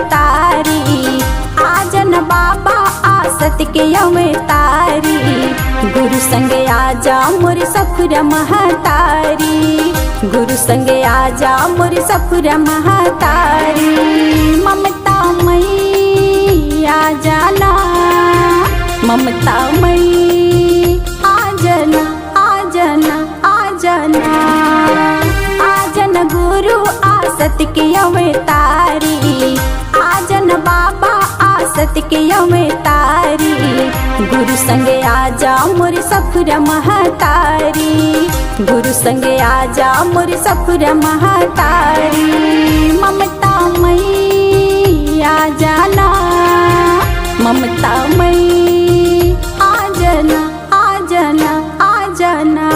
तारी, आजन बाबा आसत के यवे तारी। गुरु संग आजा मोर सफुर महतारी, गुरु संग आजा मोर सफुर महतारी। ममता मई आ जाना, ममता मई आ जाना, आ जाना, आ जाना। आजन गुरु आसत के यवे तारी, आजन बाबा आसत के यवे तारी। गुरु संग आजा मोर सफुर महतारी, गुरु संग आजा मोर सफुर महतारी। ममता मई आ जाना, ममता मई आ जाना, आ जाना, आ जाना।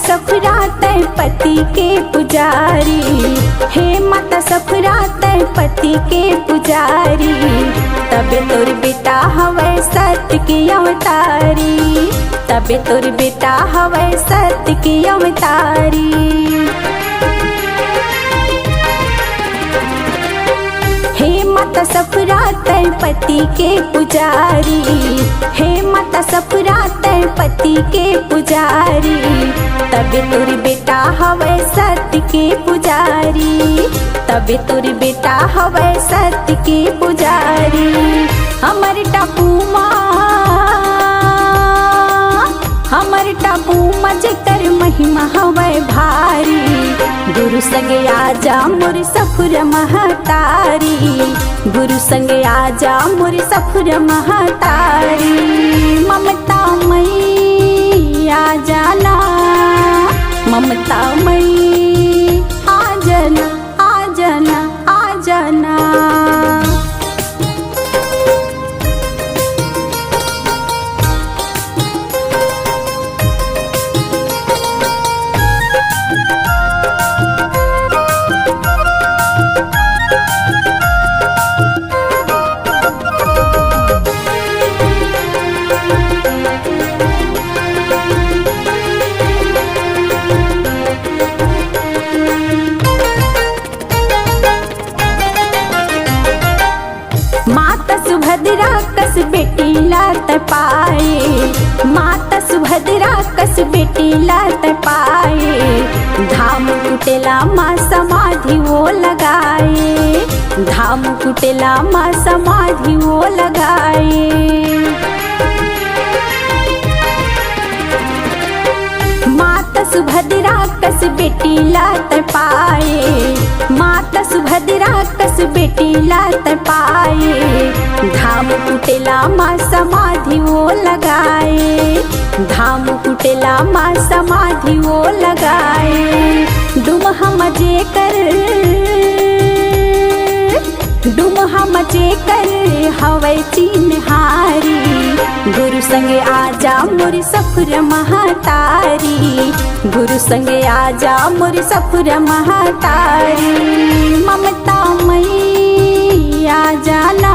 सफरा तय पति के पुजारी, हे माता सफरा तय पति के पुजारी। तबे तोर बेटा हवै सत्य के अवतारी, तबे तोर बेटा हवै सत्य के अवतारी। हे माता सफरा तय पति के पुजारी, हे माता सफरा तय पति के पुजारी। तबे तोर बेटा हवै सत्य के पुजारी, तबे तोर बेटा हवै सत्य के पुजारी। हमर टापू हमर टापू जेकर महिमा हवै भारी। गुरु संग आजा मोर सफुर महतारी, गुरु संग आजा मोर सफुर महतारी। ममता मई आ जाना, ममता मई आ जाना, आ जाना, आ जाना। माता सुभद्रा कस बेटी लात पाए, माता सुभद्रा कस बेटी लात पाए। धाम कुटेला माँ समाधि वो लगाए, धाम कुटेला माँ समाधि वो लगाए। माता सुभद्रा कस बेटी लात पाए, माता सुभद्रा कस बेटी लात पाए। धाम कुटेला माँ समाधि वो लगाए, धाम कुटेला माँ समाधि वो लगाए। डुमहा मजे कर, डुमहा मजे कर हवै चिन्हारी। गुरु संग आजा मोर सफुर महतारी, गुरु संग आजा मोर सफुर महतारी। ममता मई आ जाना,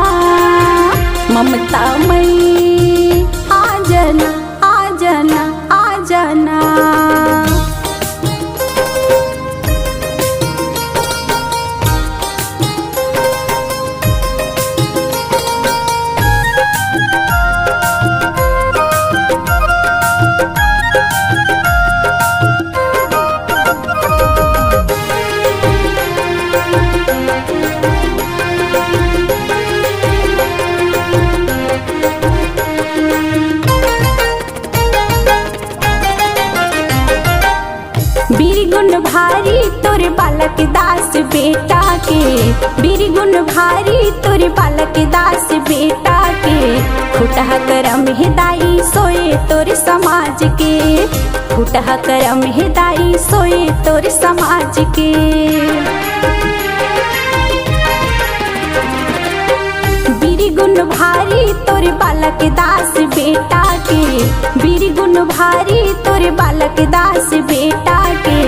ममता मई आ जाना, आ जाना, आ जाना। बीरगुण भारी तोर बालक दास बेटा के, बीरगुण भारी तोर बालक दास बेटा के। फुटह करम हिदाई सोए तोर समाज के, फुटह करम हिदाई सोए तोर समाज के। बालक दास बेटा के, वीर गुण भारी तोरे बालक दास बेटा के।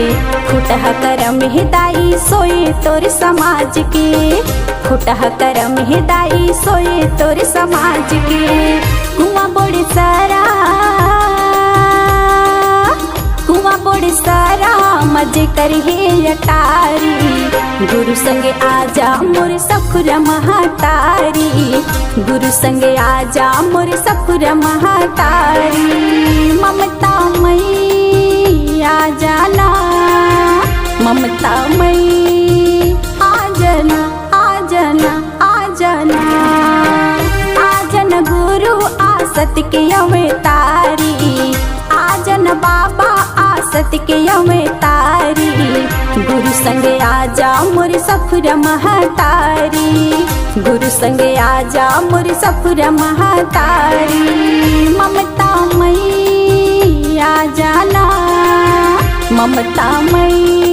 फुटह करम हिदाई सोए तोर समाज के, फुटह करम हिदाई सोए तोर समाज के। कुआं बड़े सारा, कुआं बड़े सारा मजे करहे अटारी। गुरु संगे आजा मोर सफुर महातारी, गुरु संगे आजा मोर सफुर महातारी। ममता मई आ जाना, ममता मई आ जाना, आ जाना, आ जाना। आजन गुरु आसत के अवतारी, आजन बाबा आसत के अवतारी। गुरु संगे आजा मोर सफुर महातारी, गुरु संगे आजा मोर सफुर महातारी। ममता मई आ जाना, ममता मई